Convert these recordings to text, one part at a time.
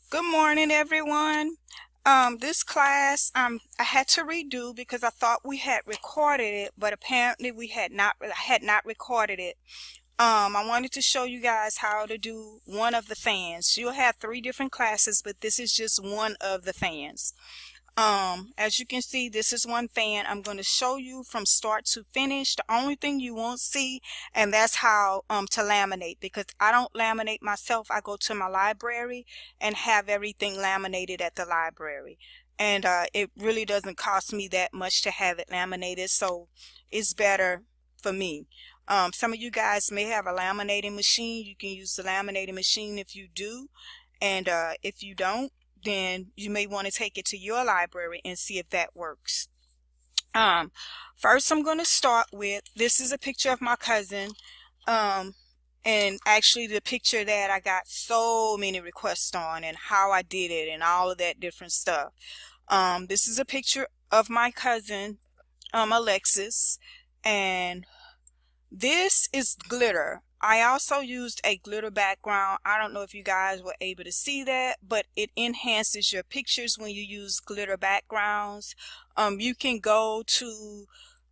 Good morning, everyone. This class I had to redo because I thought we had recorded it, but apparently we had not recorded it. I wanted to show you guys how to do one of the fans. You'll have 3 different classes, but this is just one of the fans. As you can see, this is one fan. I'm going to show you from start to finish. The only thing you won't see, and that's how to laminate, because I don't laminate myself. I go to my library and have everything laminated at the library, and it really doesn't cost me that much to have it laminated, so it's better for me. Some of you guys may have a laminating machine. You can use the laminating machine if you do, and if you don't, then you may want to take it to your library and see if that works. First I'm going to start with, this is a picture of my cousin, and actually the picture that I got so many requests on, and how I did it and all of that different stuff. This is a picture of my cousin, Alexis, and this is glitter. I also used a glitter background. I don't know if you guys were able to see that, but it enhances your pictures when you use glitter backgrounds. You can go to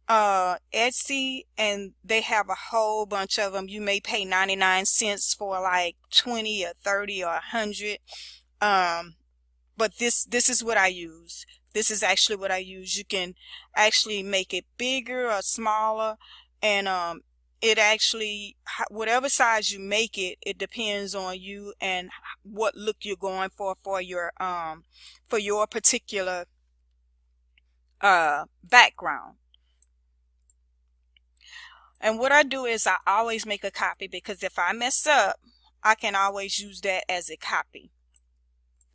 Etsy, and they have a whole bunch of them. You may pay 99 cents for like 20 or 30 or 100. But this is what I use. This is actually what I use. You can actually make it bigger or smaller, and it actually, whatever size you make it, it depends on you and what look you're going for your particular background. And what I do is I always make a copy, because if I mess up, I can always use that as a copy.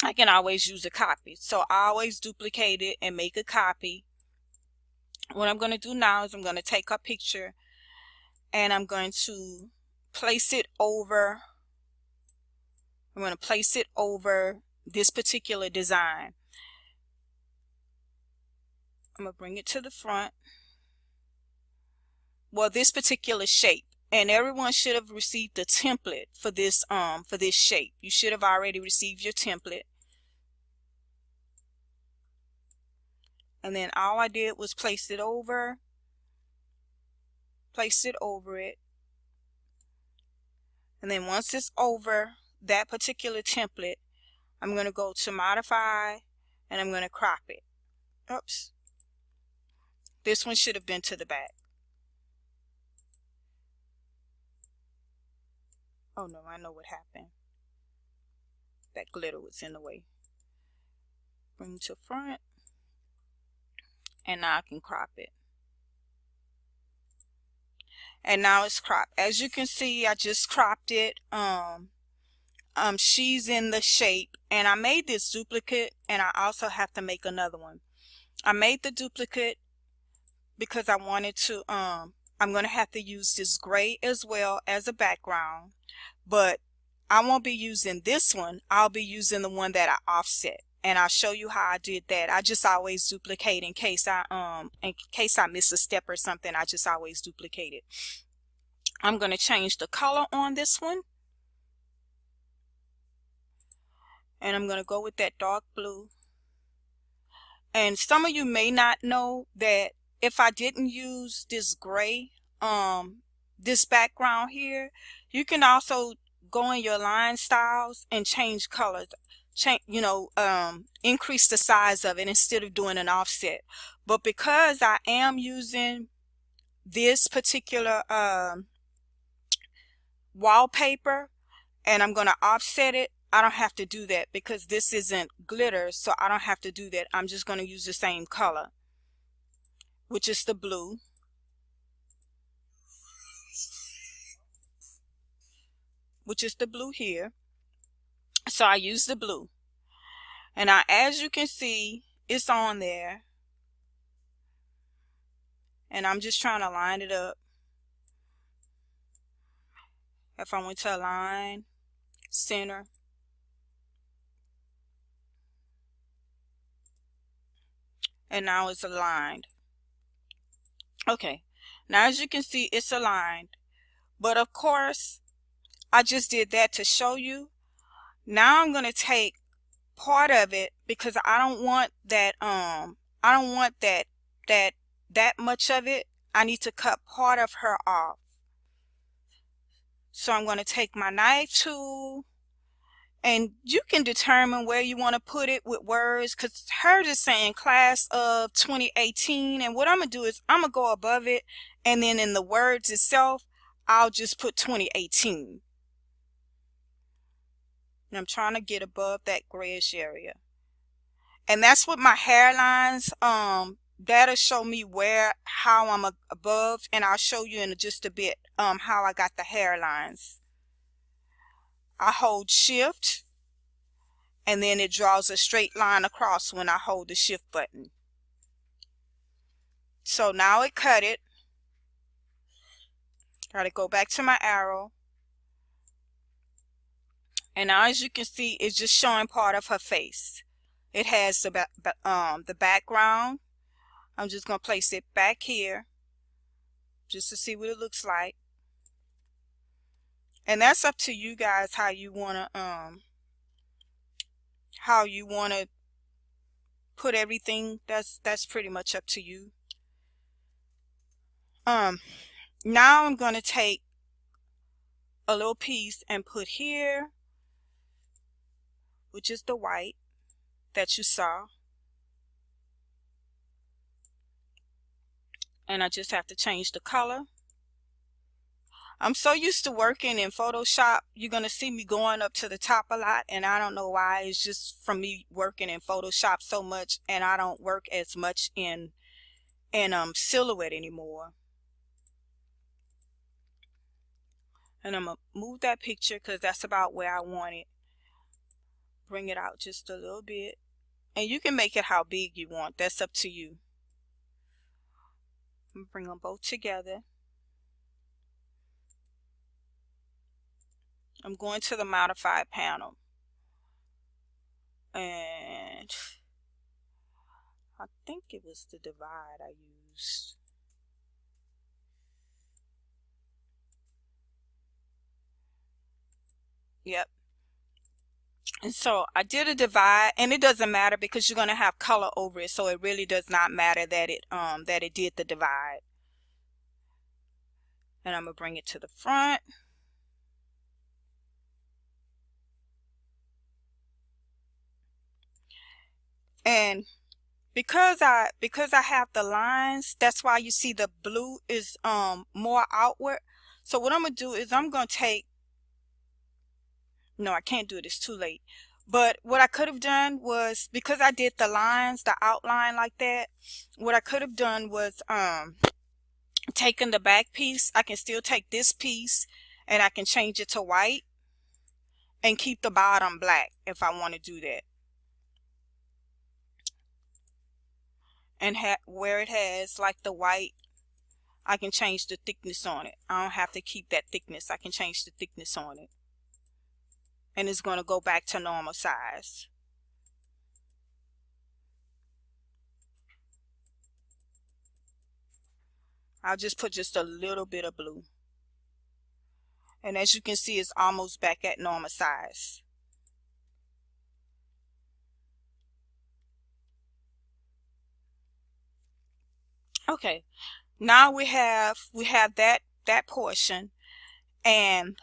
I can always use a copy. So I always duplicate it and make a copy. What I'm going to do now is I'm going to take a picture, and I'm going to place it over, this particular design. I'm going to bring it to the front. Well, this particular shape, and everyone should have received the template for this shape. You should have already received your template. And then all I did was place it over it. And then once it's over that particular template, I'm going to go to modify, and I'm going to crop it. Oops. This one should have been to the back. Oh no, I know what happened. That glitter was in the way. Bring it to front, and now I can crop it. And now it's cropped. As you can see, I just cropped it. She's in the shape, and I made this duplicate, and I also have to make another one. I made the duplicate because I wanted to, I'm going to have to use this gray as well as a background, but I won't be using this one. I'll be using the one that I offset, and I'll show you how I did that. I just always duplicate in case I miss a step or something. I just always duplicate it. I'm going to change the color on this one, and I'm going to go with that dark blue. And some of you may not know that if I didn't use this gray, this background here, you can also go in your line styles and change colors, increase the size of it instead of doing an offset. But because I am using this particular wallpaper, and I'm going to offset it, I don't have to do that because this isn't glitter, so I don't have to do that. I'm just going to use the same color, which is the blue. Which is the blue here. So I use the blue. And now, as you can see, it's on there. And I'm just trying to line it up. If I went to align, center, and now it's aligned. Okay, now as you can see, it's aligned. But of course, I just did that to show you. Now I'm going to take part of it because I don't want that that much of it. I need to cut part of her off. So I'm going to take my knife tool, and you can determine where you want to put it with words, because hers is saying class of 2018, and what I'm going to do is I'm going to go above it, and then in the words itself I'll just put 2018. And I'm trying to get above that grayish area. And that's what my hairlines, that'll show me how I'm above, and I'll show you in just a bit how I got the hairlines. I hold shift, and then it draws a straight line across when I hold the shift button. So now it cut it. Gotta go back to my arrow. And now, as you can see, it's just showing part of her face. It has the background. I'm just going to place it back here just to see what it looks like. And that's up to you guys how you want to put everything. That's pretty much up to you. Now I'm going to take a little piece and put here, which is the white that you saw. And I just have to change the color. I'm so used to working in Photoshop, you're going to see me going up to the top a lot, and I don't know why. It's just from me working in Photoshop so much, and I don't work as much in Silhouette anymore. And I'm going to move that picture because that's about where I want it. Bring it out just a little bit. And you can make it how big you want. That's up to you. I'm going to bring them both together. I'm going to the modified panel. And I think it was the divide I used. Yep. And so I did a divide, and it doesn't matter because you're going to have color over it, so it really does not matter that it did the divide. And I'm going to bring it to the front. And because I have the lines, that's why you see the blue is more outward. So what I'm going to do is I'm going to take, no, I can't do it, it's too late. But what I could have done was, because I did the lines, the outline like that, what I could have done was taken the back piece. I can still take this piece and I can change it to white and keep the bottom black if I want to do that. And where it has like the white, I can change the thickness on it. I don't have to keep that thickness. I can change the thickness on it. And it's going to go back to normal size. I'll just put just a little bit of blue. And as you can see, it's almost back at normal size. Okay, now we have that portion, and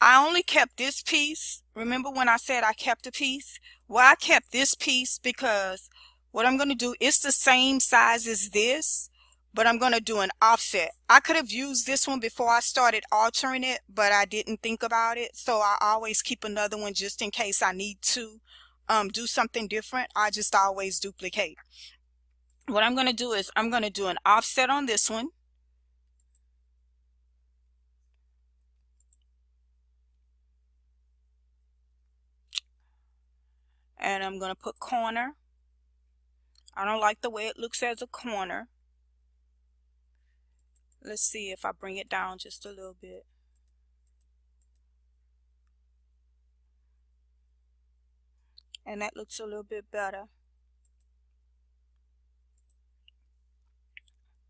I only kept this piece. Remember when I said I kept a piece? Well, I kept this piece because what I'm going to do is the same size as this, but I'm going to do an offset. I could have used this one before I started altering it, but I didn't think about it. So I always keep another one just in case I need to do something different. I just always duplicate. What I'm going to do is I'm going to do an offset on this one. And I'm going to put corner. I don't like the way it looks as a corner. Let's see if I bring it down just a little bit. And that looks a little bit better.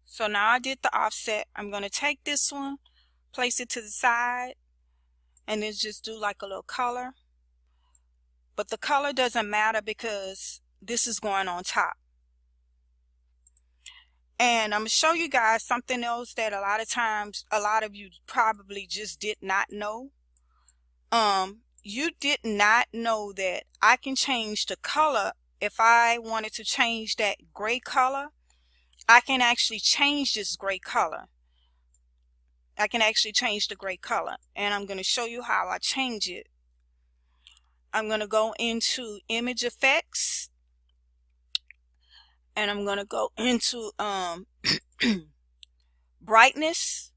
So now I did the offset. I'm going to take this one, place it to the side, and then just do like a little color. but the color doesn't matter because this is going on top. And I'm going to show you guys something else that a lot of times, a lot of you probably just did not know. You did not know that I can change the color. If I wanted to change that gray color, I can actually change this gray color. I can actually change the gray color, and I'm going to show you how I change it. I'm going to go into image effects, and I'm going to go into brightness.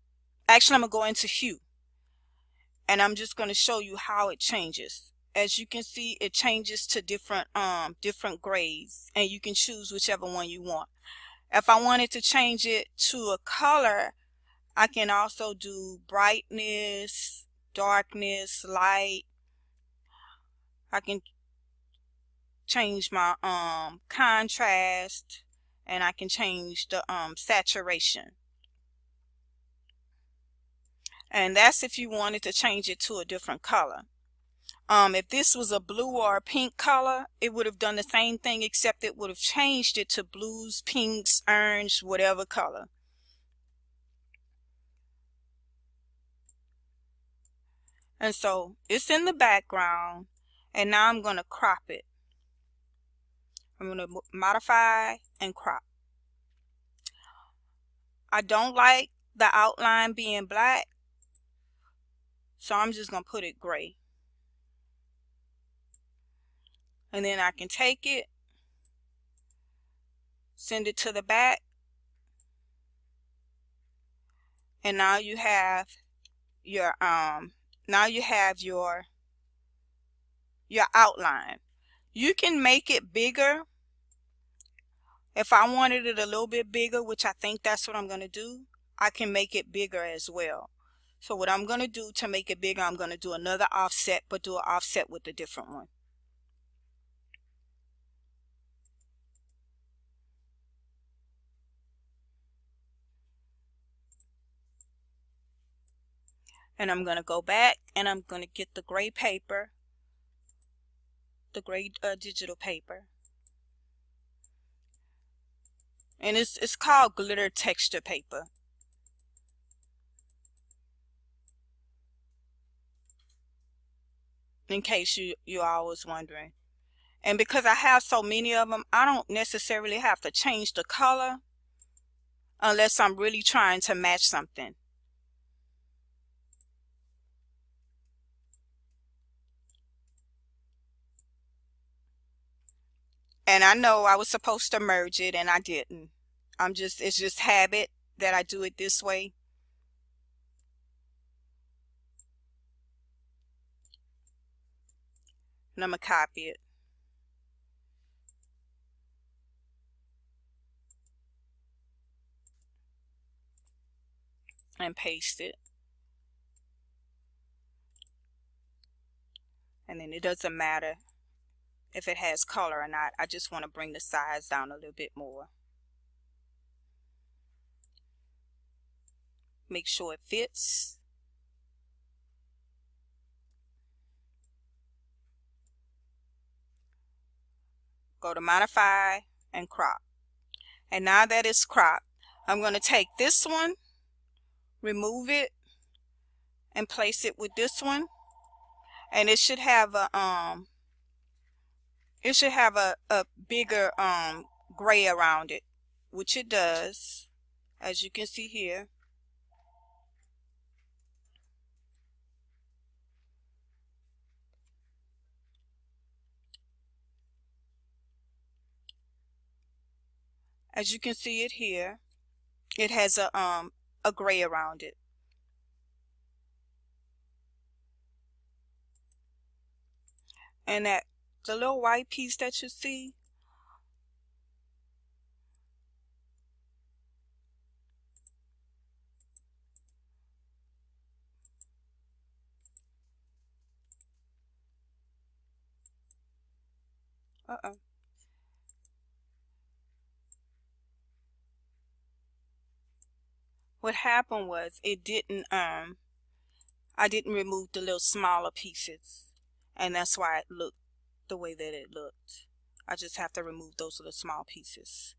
Actually, I'm going to go into hue, and I'm just going to show you how it changes. As you can see, it changes to different grays, and you can choose whichever one you want. If I wanted to change it to a color, I can also do brightness, darkness, light. I can change my contrast, and I can change the saturation. And that's if you wanted to change it to a different color. If this was a blue or a pink color, it would have done the same thing, except it would have changed it to blues, pinks, orange, whatever color. And so it's in the background, and now I'm going to crop it. I'm going to modify and crop. I don't like the outline being black, so I'm just going to put it gray. And then I can take it, send it to the back, and now you have your your outline. You can make it bigger. If I wanted it a little bit bigger, which I think that's what I'm going to do, I can make it bigger as well. So what I'm going to do to make it bigger, I'm going to do another offset, but do an offset with a different one. And I'm going to go back, and I'm going to get the gray paper, the gray digital paper. And it's called glitter texture paper. In case you're always wondering. And because I have so many of them, I don't necessarily have to change the color unless I'm really trying to match something. And I know I was supposed to merge it, and I didn't. It's just habit that I do it this way. And I'm going to copy it. And paste it. And then it doesn't matter if it has color or not. I just want to bring the size down a little bit more. Make sure it fits. Go to modify and crop. And now that it's cropped, I'm going to take this one, remove it, and place it with this one. And it should have a bigger gray around it, which it does, as you can see here. As you can see it here, it has a gray around it. And that the little white piece that you see, what happened was I didn't remove the little smaller pieces, and that's why it looked the way that it looked. I just have to remove those little small pieces.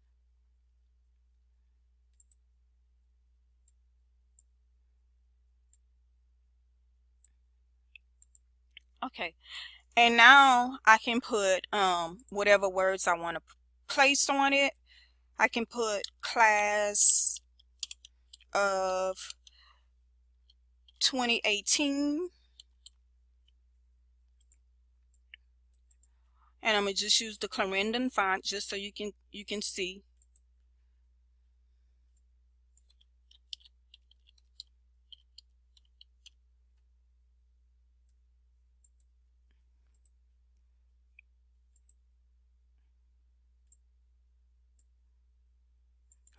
Okay, and now I can put whatever words I want to place on it. I can put class of 2018, and I'm gonna just use the Clarendon font just so you can see.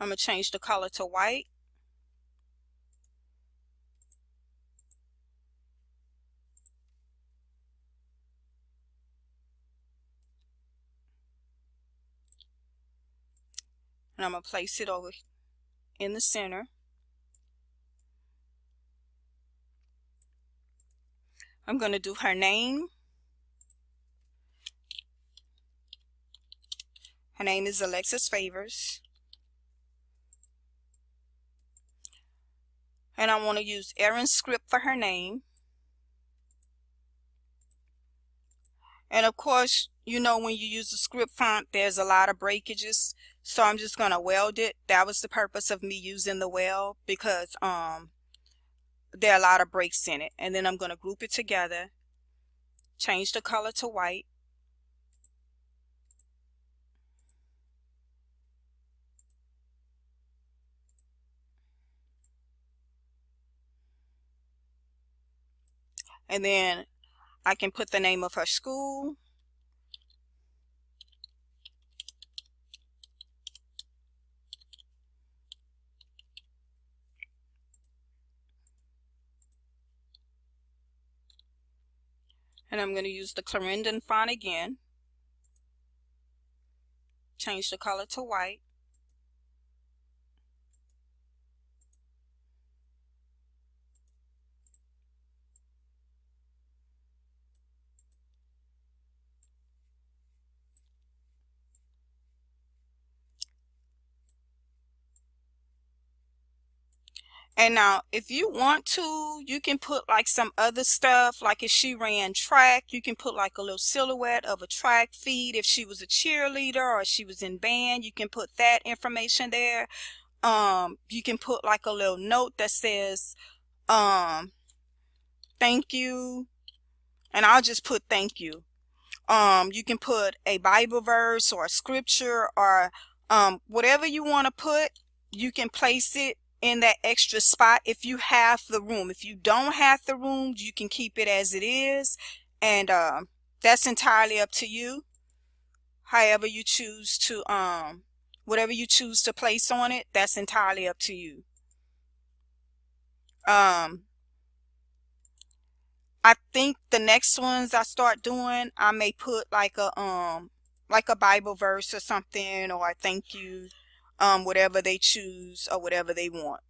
I'm gonna change the color to white. And I'm gonna place it over in the center. I'm gonna do her name. Her name is Alexis Favors. And I want to use Erin's script for her name. And of course, you know, when you use the script font, there's a lot of breakages. So I'm just going to weld it. That was the purpose of me using the weld, because there are a lot of breaks in it. And then I'm going to group it together, change the color to white. And then I can put the name of her school. And I'm going to use the Clarendon font again. Change the color to white. And now, if you want to, you can put like some other stuff. Like if she ran track, you can put like a little silhouette of a track feed. If she was a cheerleader or she was in band, you can put that information there. You can put like a little note that says, thank you. And I'll just put thank you. You can put a Bible verse or a scripture or whatever you want to put. You can place it in that extra spot if you have the room. If you don't have the room, you can keep it as it is, and that's entirely up to you. However you choose to whatever you choose to place on it, that's entirely up to you. I think the next ones I start doing, I may put like a Bible verse or something, or a thank you, whatever they choose or whatever they want.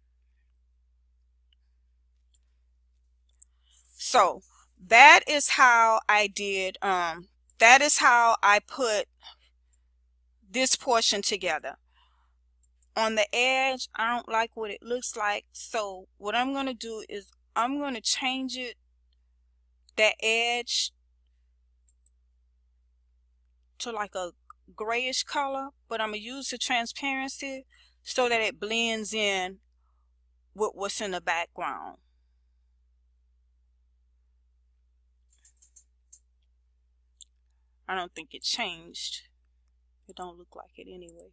So that is how I did, that is how I put this portion together. On the edge, I don't like what it looks like. So what I'm going to do is I'm going to change it, that edge, to like a grayish color, but I'm going to use the transparency so that it blends in with what's in the background. I don't think it changed. It don't look like it anyway.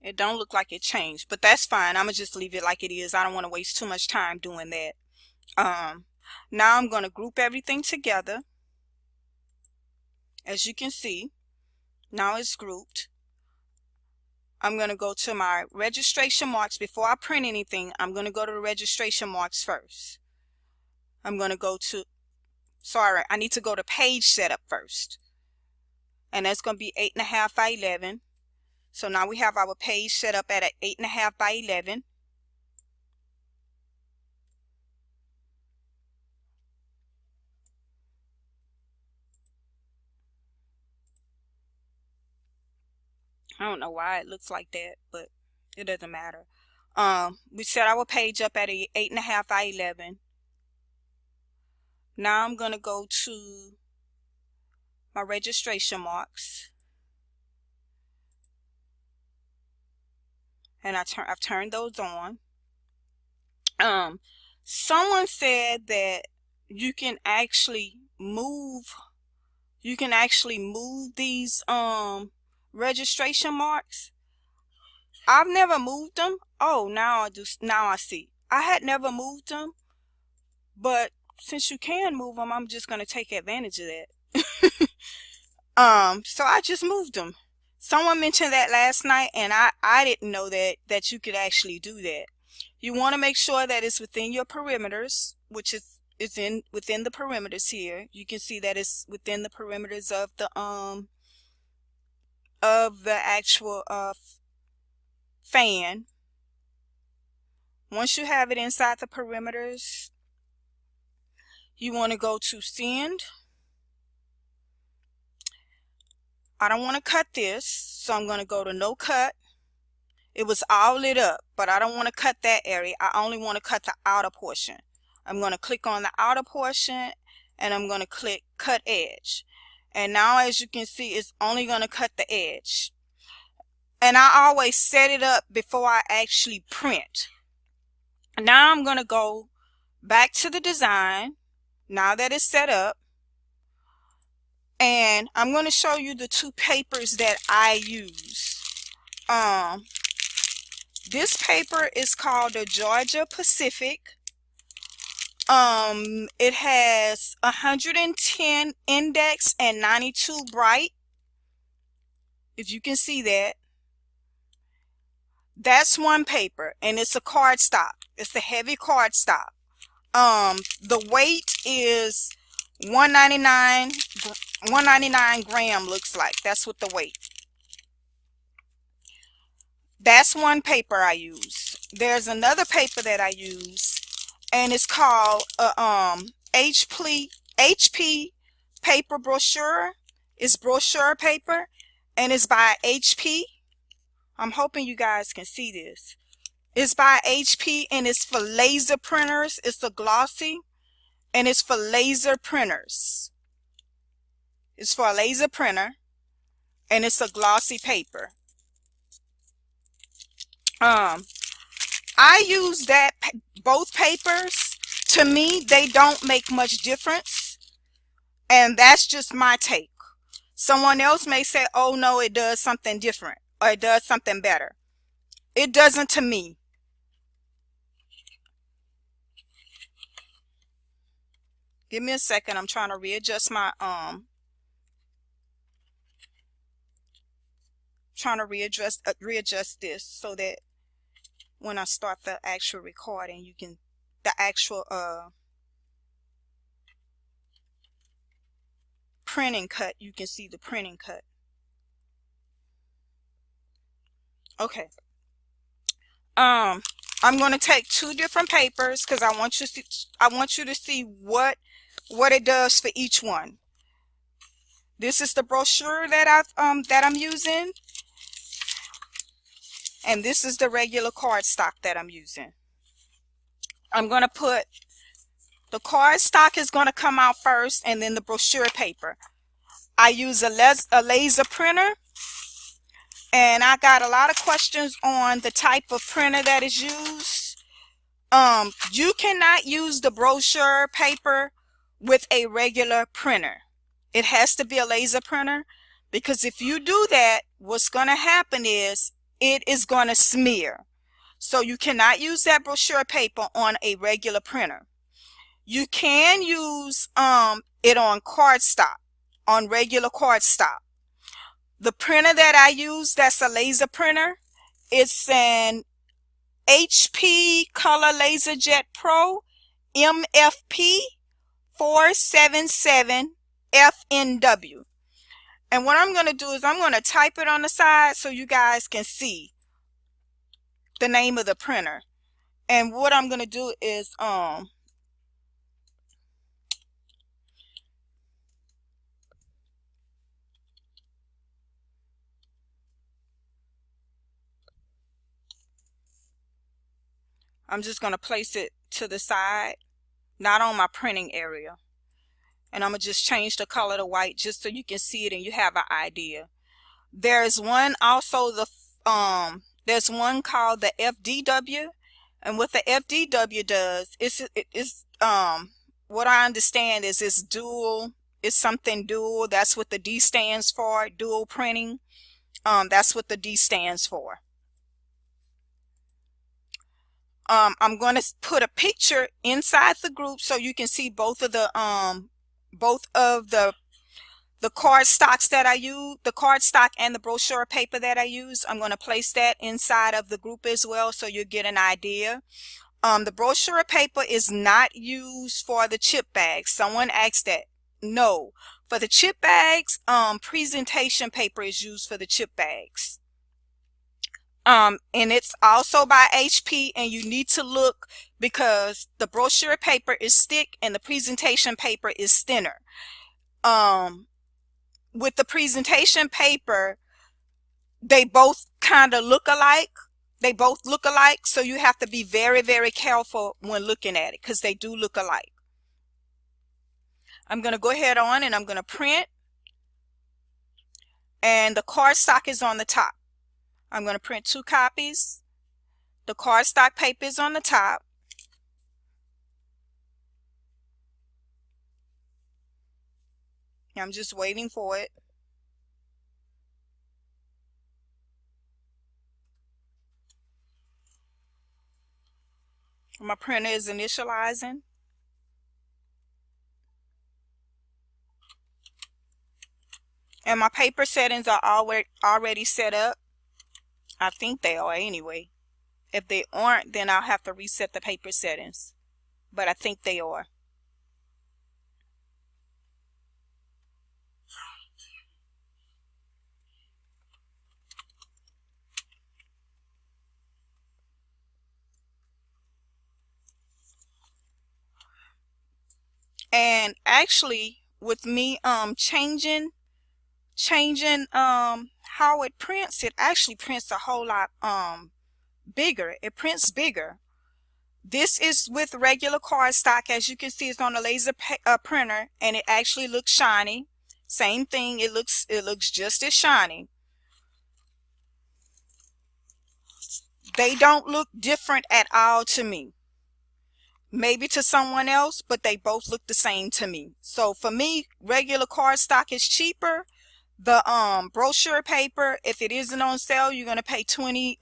It don't look like it changed, but that's fine. I'm gonna just leave it like it is. I don't want to waste too much time doing that. Now I'm going to group everything together. As you can see, now it's grouped. I'm going to go to my registration marks. Before I print anything, I'm going to go to the registration marks first. I'm going to go to, sorry, I need to go to page setup first. and that's going to be 8.5 by 11. So now we have our page set up at 8.5 by 11. I don't know why it looks like that, but it doesn't matter. We set our page up at 8.5 by 11. Now I'm going to go to my registration marks, and I've turned those on. Someone said that you can actually move these registration marks. I've never moved them. Oh, now I see. I had never moved them, but since you can move them, I'm just going to take advantage of that. So I just moved them. Someone mentioned that last night, and I didn't know that you could actually do that. You want to make sure that it's within your perimeters, which is within the perimeters here. You can see that it's within the perimeters of the actual fan. Once you have it inside the perimeters, you want to go to send. I don't want to cut this, so I'm going to go to no cut. It was all lit up, but I don't want to cut that area. I only want to cut the outer portion. I'm going to click on the outer portion, and I'm going to click cut edge. And now, as you can see, it's only going to cut the edge. And I always set it up before I actually print. Now I'm going to go back to the design, now that it's set up. And I'm going to show you the two papers that I use. This paper is called the Georgia Pacific. It has 110 index and 92 bright. If you can see that. That's one paper, and it's a cardstock. It's a heavy cardstock. The weight is 199 gram, looks like. That's what the weight. That's one paper I use. There's another paper that I use, and it's called HP paper brochure. It's brochure paper, and it's by HP. I'm hoping you guys can see this. It's by HP, and it's for laser printers. It's a glossy, and it's for laser printers. It's for a laser printer, and it's a glossy paper. I use both papers. To me, they don't make much difference, and that's just my take. Someone else may say, oh no, it does something different, or it does something better. It doesn't to me. Give me a second. I'm trying to readjust my readjust this so that when I start the actual recording, you can the actual printing cut, you can see the printing cut. Okay. I'm going to take two different papers because I want you to see what it does for each one. This is the brochure that I'm using, and this is the regular cardstock that I'm using. I'm going to put the cardstock is going to come out first, and then the brochure paper. I use a laser printer, and I got a lot of questions on the type of printer that is used. You cannot use the brochure paper with a regular printer. It has to be a laser printer, because if you do that, what's going to happen is it is going to smear. So you cannot use that brochure paper on a regular printer. You can use it on cardstock, on regular cardstock. The printer that I use, that's a laser printer, it's an HP Color LaserJet Pro MFP 477 FNW. And what I'm going to do is I'm going to type it on the side so you guys can see the name of the printer. And what I'm going to do is I'm just going to place it to the side, not on my printing area. And I'm going to just change the color to white just so you can see it and you have an idea. There's one also, there's one called the FDW. And what the FDW does is what I understand is it's dual. It's something dual. That's what the D stands for, dual printing. That's what the D stands for. I'm going to put a picture inside the group so you can see both of the cardstocks that I use, the cardstock and the brochure paper that I use. I'm going to place that inside of the group as well so you get an idea. The brochure paper is not used for the chip bags. Someone asked that. No. For the chip bags, presentation paper is used for the chip bags. And it's also by HP, and you need to look because the brochure paper is thick and the presentation paper is thinner. With the presentation paper, they both kind of look alike. So you have to be very, very careful when looking at it because they do look alike. I'm going to go ahead on and I'm going to print. And the cardstock is on the top. I'm going to print 2 copies. The cardstock paper is on the top. I'm just waiting for it. My printer is initializing. And my paper settings are already set up. I think they are anyway. If they aren't, then I'll have to reset the paper settings. But I think they are. And actually, with me changing how it actually prints a whole lot bigger. It prints bigger. This is with regular cardstock. As you can see, it's on a laser printer, and it actually looks shiny. Same thing. It looks just as shiny. They don't look different at all to me. Maybe to someone else, but they both look the same to me. So for me, regular cardstock is cheaper. The brochure paper, if it isn't on sale, you're gonna pay 20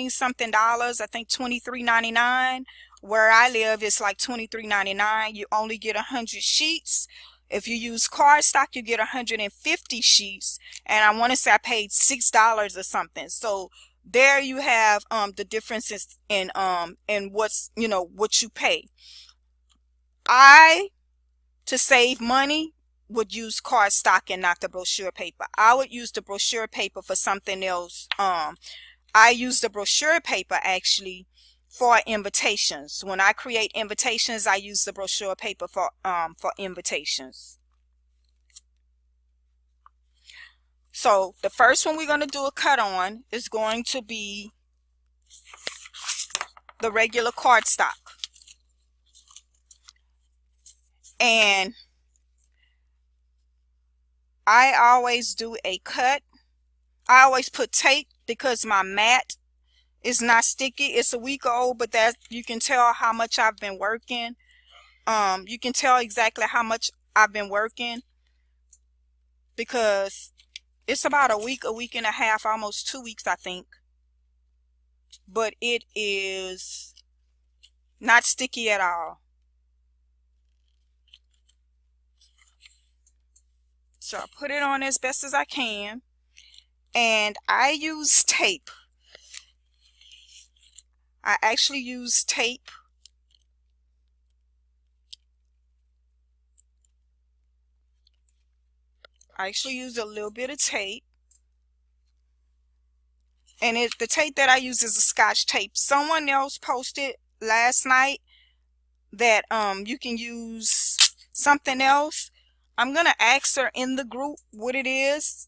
something dollars. I think $23.99. Where I live, it's like $23.99. You only get 100 sheets. If you use cardstock, you get 150 sheets, and I want to say I paid $6 or something. So there you have the differences in what's, what you pay. To save money, would use cardstock and not the brochure paper. I would use the brochure paper for something else. I use the brochure paper actually for invitations. When I create invitations, I use the brochure paper for invitations. So the first one we're going to do a cut on is going to be the regular cardstock. And I always do a cut. I always put tape because my mat is not sticky. It's a week old, but that you can tell how much I've been working. You can tell exactly how much I've been working because it's about a week and a half, almost 2 weeks, I think. But it is not sticky at all. So I put it on as best as I can. And I use tape. I actually use tape. I actually used a little bit of tape. And the tape that I use is a Scotch tape. Someone else posted last night that you can use something else. I'm gonna ask her in the group what it is.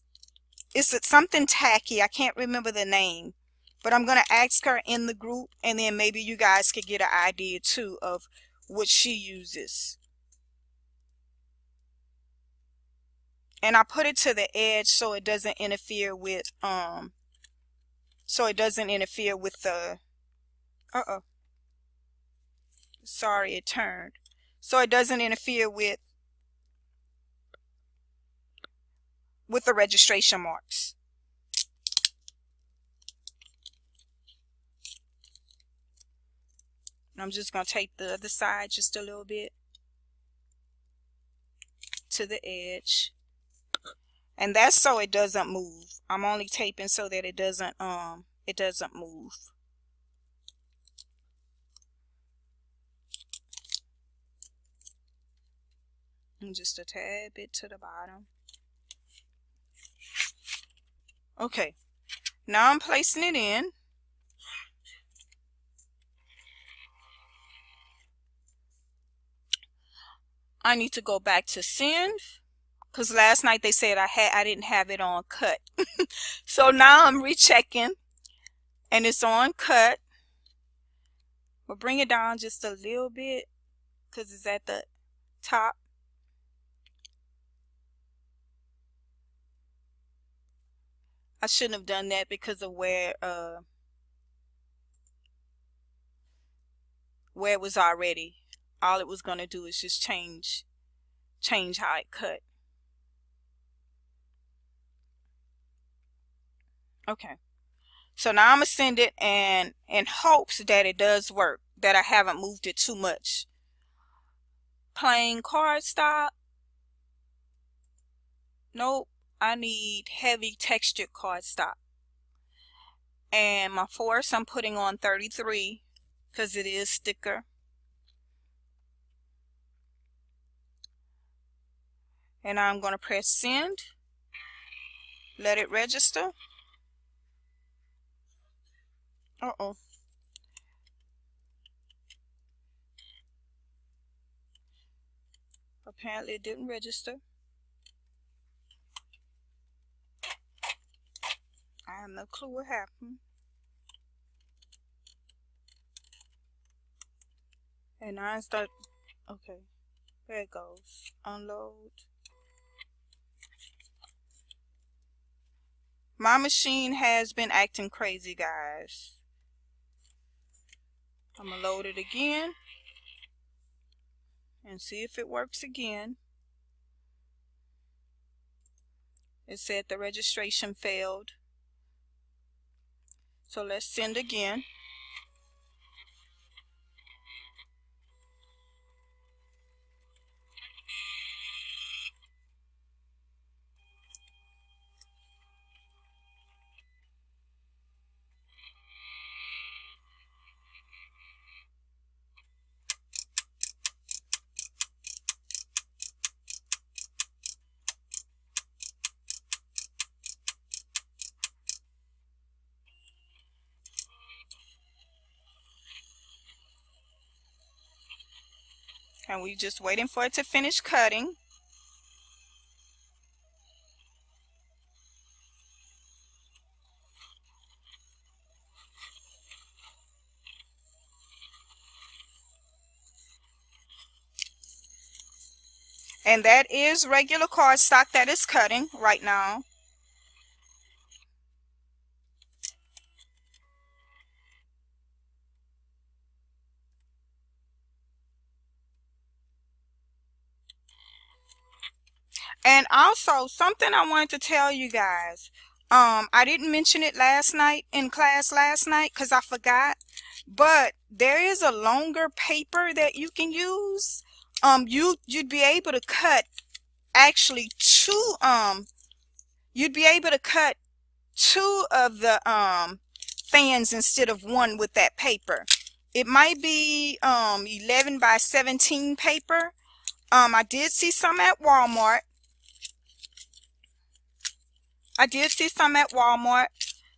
It's something tacky. I can't remember the name, but I'm gonna ask her in the group, and then maybe you guys could get an idea too of what she uses. And I put it to the edge so it doesn't interfere with the sorry, it turned. So it doesn't interfere with the registration marks. And I'm just going to tape the other side just a little bit to the edge. And that's so it doesn't move. I'm only taping so that it doesn't move. And just a tad bit to the bottom. Okay, now I'm placing it in. I need to go back to send, because last night they said I didn't have it on cut. So now I'm rechecking and it's on cut. We'll bring it down just a little bit because it's at the top. I shouldn't have done that because of where it was already. All it was going to do is just change how it cut. Okay, so now I'm gonna send it and in hopes that it does work, that I haven't moved it too much. Plain cardstock. Nope, I need heavy textured cardstock. And my force I'm putting on 33 because it is thicker. And I'm going to press send. Let it register. Uh-oh. Apparently it didn't register. I have no clue what happened. And now I start, okay, there it goes. Unload. My machine has been acting crazy, guys. I'm gonna load it again and see if it works again. It said the registration failed. So let's send again. And we're just waiting for it to finish cutting. And that is regular cardstock that is cutting right now. And also something I wanted to tell you guys. I didn't mention it last night in class because I forgot. But there is a longer paper that you can use. You'd be able to cut actually two of the fans instead of one with that paper. It might be 11 by 17 paper. I did see some at Walmart. I did see some at Walmart.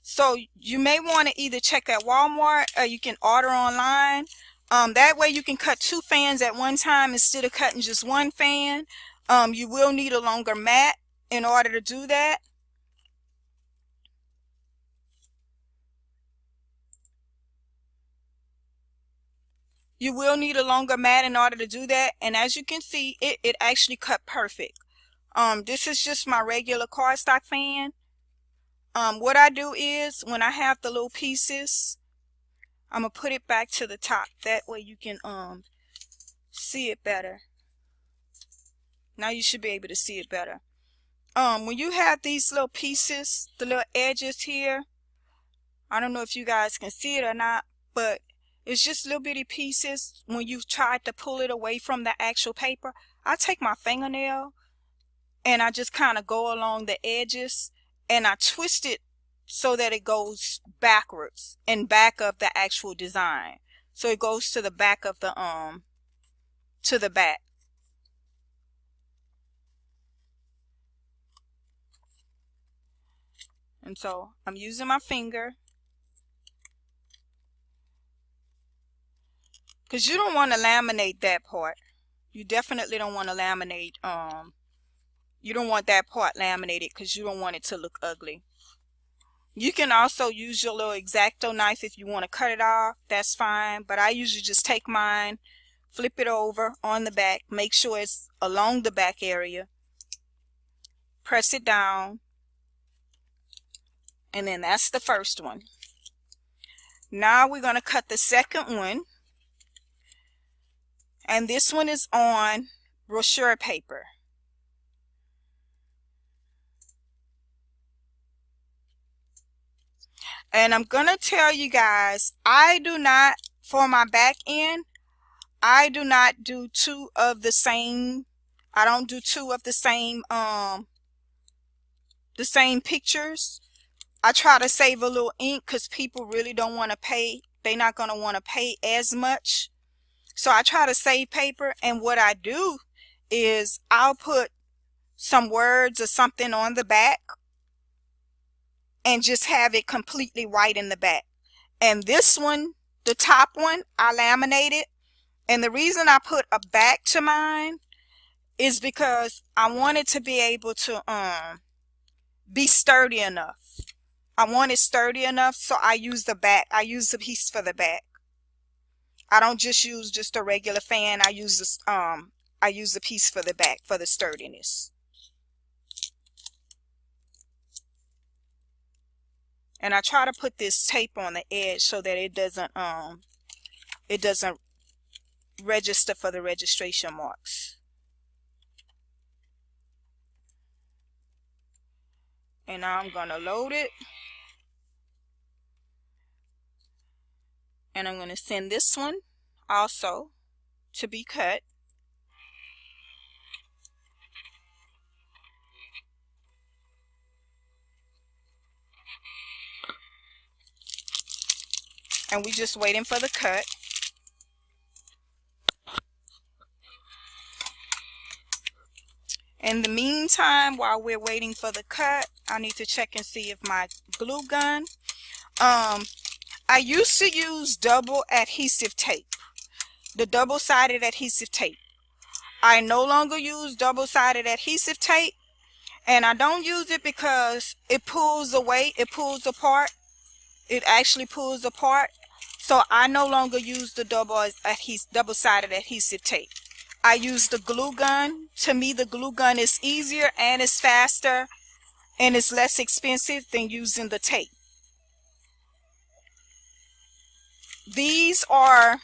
So you may want to either check at Walmart or you can order online. That way you can cut 2 fans at one time instead of cutting just 1 fan. You will need a longer mat in order to do that. You will need a longer mat in order to do that. And as you can see, it actually cut perfect. This is just my regular cardstock fan. What I do is when I have the little pieces, I'm gonna put it back to the top. That way you can see it better. Now you should be able to see it better. When you have these little pieces, the little edges here, I don't know if you guys can see it or not, but it's just little bitty pieces. When you try to pull it away from the actual paper, I take my fingernail and I just kind of go along the edges and I twist it so that it goes backwards and back of the actual design. So it goes to the back of the to the back. And so I'm using my finger, because you don't want to laminate that part. You definitely don't want to laminate, you don't want that part laminated because you don't want it to look ugly. You can also use your little X-Acto knife if you want to cut it off. That's fine. But I usually just take mine, flip it over on the back, make sure it's along the back area, press it down, and then that's the first one. Now we're going to cut the second one. And this one is on brochure paper. And I'm going to tell you guys, I do not, for my back end, I do not do 2 of the same. I don't do 2 of the same pictures. I try to save a little ink because people really don't want to pay. They're not going to want to pay as much. So I try to save paper, and what I do is I'll put some words or something on the back and just have it completely white in the back. And this one, the top one, I laminated. And the reason I put a back to mine is because I wanted to be able to be sturdy enough. I want it sturdy enough, so I use the back. I use the piece for the back. I don't just use just a regular fan. I use this I use the piece for the back for the sturdiness. And I try to put this tape on the edge so that it doesn't register for the registration marks. And now I'm going to load it. And I'm going to send this one also to be cut. And we're just waiting for the cut. In the meantime, while we're waiting for the cut, I need to check and see if my glue gun. I used to use double adhesive tape, the double-sided adhesive tape. I no longer use double-sided adhesive tape, and I don't use it because it pulls away, it pulls apart. It actually pulls apart. So I no longer use the double-sided adhesive tape. I use the glue gun. To me, the glue gun is easier and it's faster and it's less expensive than using the tape. These are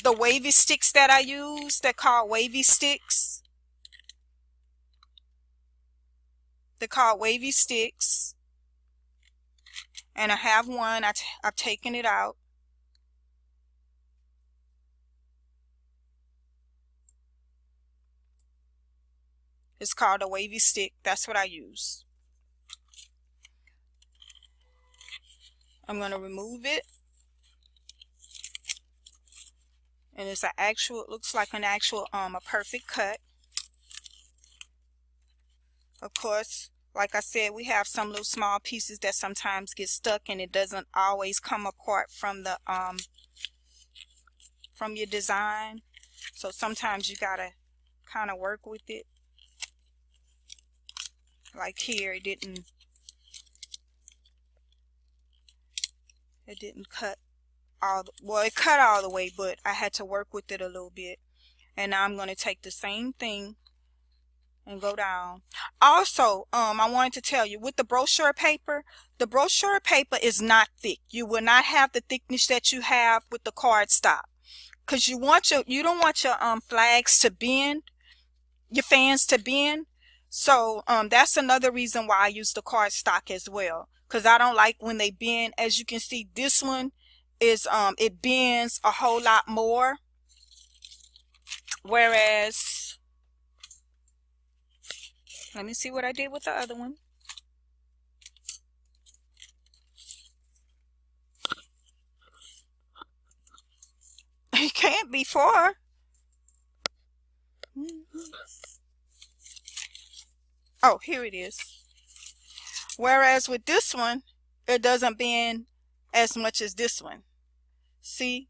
the wavy sticks that I use. They're called wavy sticks. They're called wavy sticks. And I have one. I've taken it out. It's called a wavy stick. That's what I use. I'm going to remove it. And it's an actual, it looks like an actual, a perfect cut. Of course, like I said, we have some little small pieces that sometimes get stuck, and it doesn't always come apart from the from your design. So sometimes you gotta kind of work with it. Like here, it didn't cut all the, well, it cut all the way, but I had to work with it a little bit. And now I'm going to take the same thing and go down. Also, I wanted to tell you, with the brochure paper is not thick. You will not have the thickness that you have with the cardstock, because you don't want your flags to bend, your fans to bend. So that's another reason why I use the cardstock as well, because I don't like when they bend. As you can see, this one is it bends a whole lot more, whereas, let me see what I did with the other one. It can't be far. Oh, here it is. Whereas with this one, it doesn't bend as much as this one. See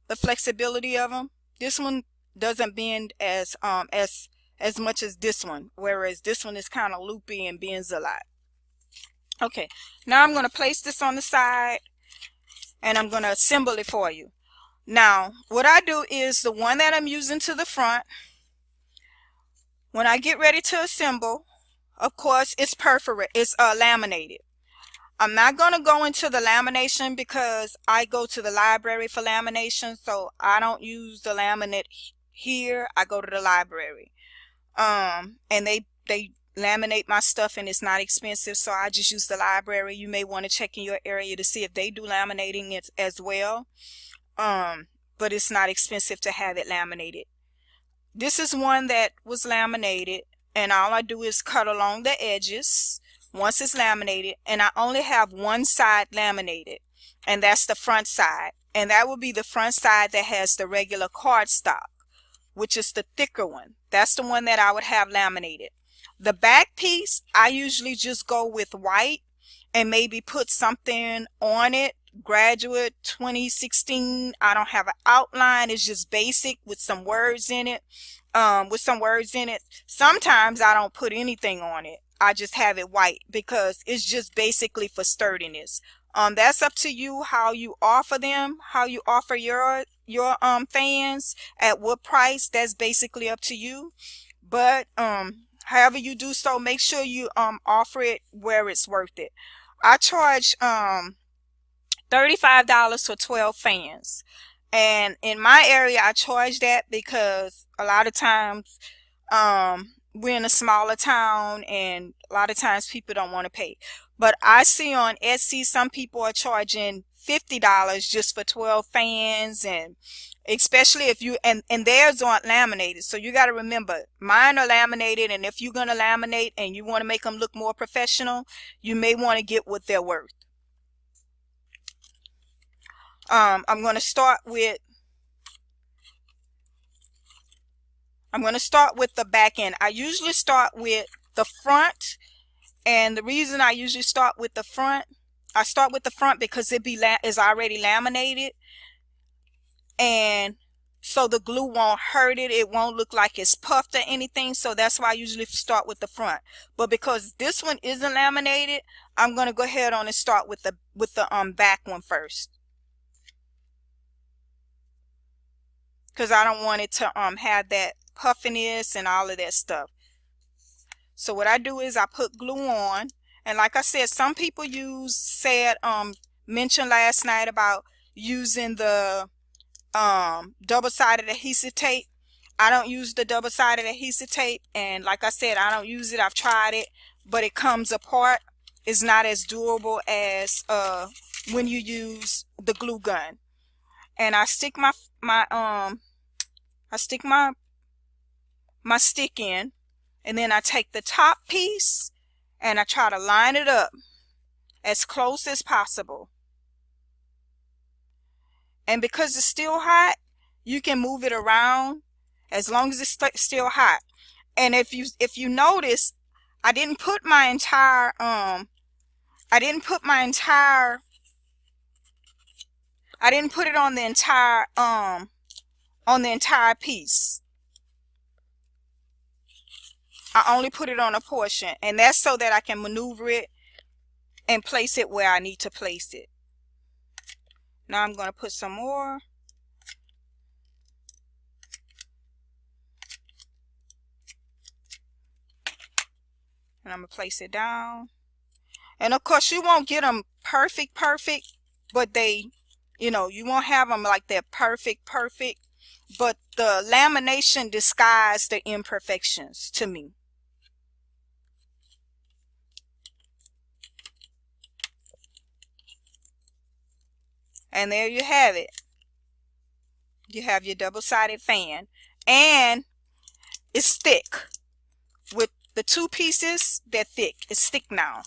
the flexibility of them? This one doesn't bend as much as this one, whereas this one is kind of loopy and bends a lot. Okay, now I'm going to place this on the side and I'm going to assemble it for you. Now, what I do is the one that I'm using to the front, when I get ready to assemble, of course, it's perforated, it's laminated. I'm not going to go into the lamination because I go to the library for lamination, so I don't use the laminate here. I go to the library. And they laminate my stuff, and it's not expensive, so I just use the library. You may want to check in your area to see if they do laminating it as well. But it's not expensive to have it laminated. This is one that was laminated, and all I do is cut along the edges once it's laminated, and I only have one side laminated, and that's the front side, and that will be the front side that has the regular cardstock, which is the thicker one. That's the one that I would have laminated. The back piece, I usually just go with white and maybe put something on it. Graduate 2016. I don't have an outline. It's just basic with some words in it. Sometimes I don't put anything on it. I just have it white because it's just basically for sturdiness. That's up to you how you offer them, how you offer your fans, at what price. That's basically up to you. But however you do so, make sure you offer it where it's worth it. I charge $35 for 12 fans, and in my area I charge that because a lot of times we're in a smaller town, and a lot of times people don't want to pay. But I see on Etsy some people are charging $50 just for 12 fans, and especially if you and theirs aren't laminated. So you got to remember, mine are laminated, and if you're going to laminate and you want to make them look more professional, you may want to get what they're worth. I'm going to start with the back end. I usually start with the front, and the reason I usually start with the front, I start with the front because is already laminated, and so the glue won't hurt it. It won't look like it's puffed or anything. So that's why I usually start with the front. But because this one isn't laminated, I'm going to go ahead on and start with the back one first, because I don't want it to have that puffiness and all of that stuff. So what I do is I put glue on, and like I said, some people mentioned last night about using the double-sided adhesive tape. I don't use the double-sided adhesive tape, and like I said, I don't use it. I've tried it, but it comes apart. It's not as durable as when you use the glue gun. And I stick my stick in, and then I take the top piece and I try to line it up as close as possible. And because it's still hot, you can move it around as long as it's still hot. And if you notice, I didn't put my entire I didn't put my entire I didn't put it on the entire piece. I only put it on a portion, and that's so that I can maneuver it and place it where I need to place it. Now I'm going to put some more. And I'm going to place it down. And of course you won't get them perfect, but they, you know, you won't have them like they're perfect, but the lamination disguised the imperfections to me. And there you have it. You have your double-sided fan, and it's thick. With the two pieces, they're thick. It's thick now.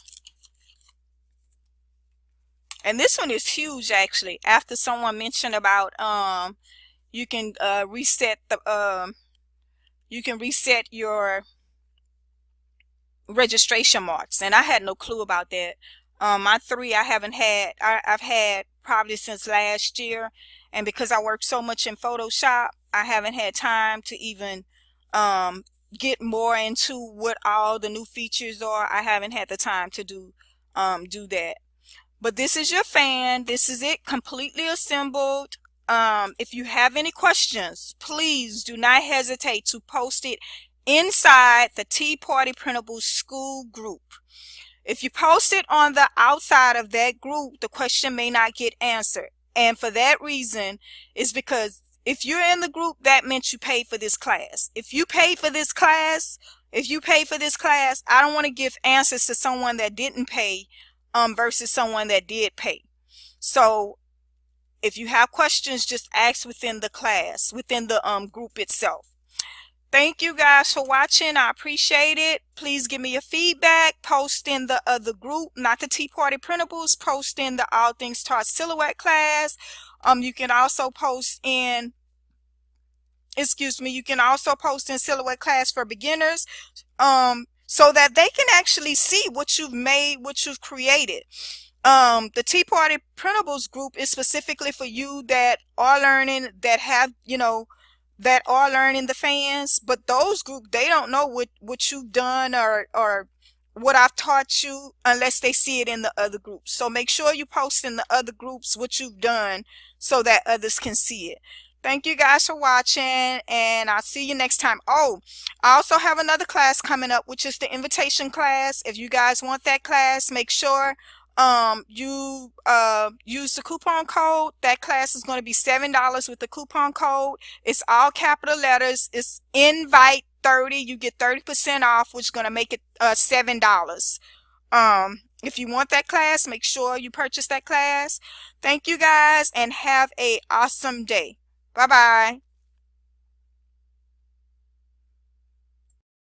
And this one is huge, actually. After someone mentioned about you can reset your registration marks, and I had no clue about that. My 3 I've had probably since last year, and because I work so much in Photoshop, I haven't had time to even get more into what all the new features are. I haven't had the time to do that. But this is your fan. This is it, completely assembled. If you have any questions, please do not hesitate to post it inside the Tea Party Printables school group. If you post it on the outside of that group, the question may not get answered. And for that reason is because if you're in the group, that meant you paid for this class. If you paid for this class, I don't want to give answers to someone that didn't pay versus someone that did pay. So if you have questions, just ask within the class, within the group itself. Thank you guys for watching. I appreciate it. Please give me your feedback. Post in the other group, not the Tea Party Printables. Post in the All Things Taught Silhouette class. You can also post in, you can also post in Silhouette class for beginners, so that they can actually see what you've made, what you've created. The Tea Party Printables group is specifically for you that are learning, that have, that are learning the fans, but those groups, they don't know what you've done or what I've taught you unless they see it in the other groups. So make sure you post in the other groups what you've done so that others can see it. Thank you guys for watching, and I'll see you next time. Oh, I also have another class coming up, which is the invitation class. If you guys want that class, make sure you use the coupon code. That class is going to be $7 with the coupon code. It's all capital letters. It's invite 30. You get 30% off, which is going to make it $7. If you want that class, make sure you purchase that class. Thank you guys, and have a awesome day. Bye bye.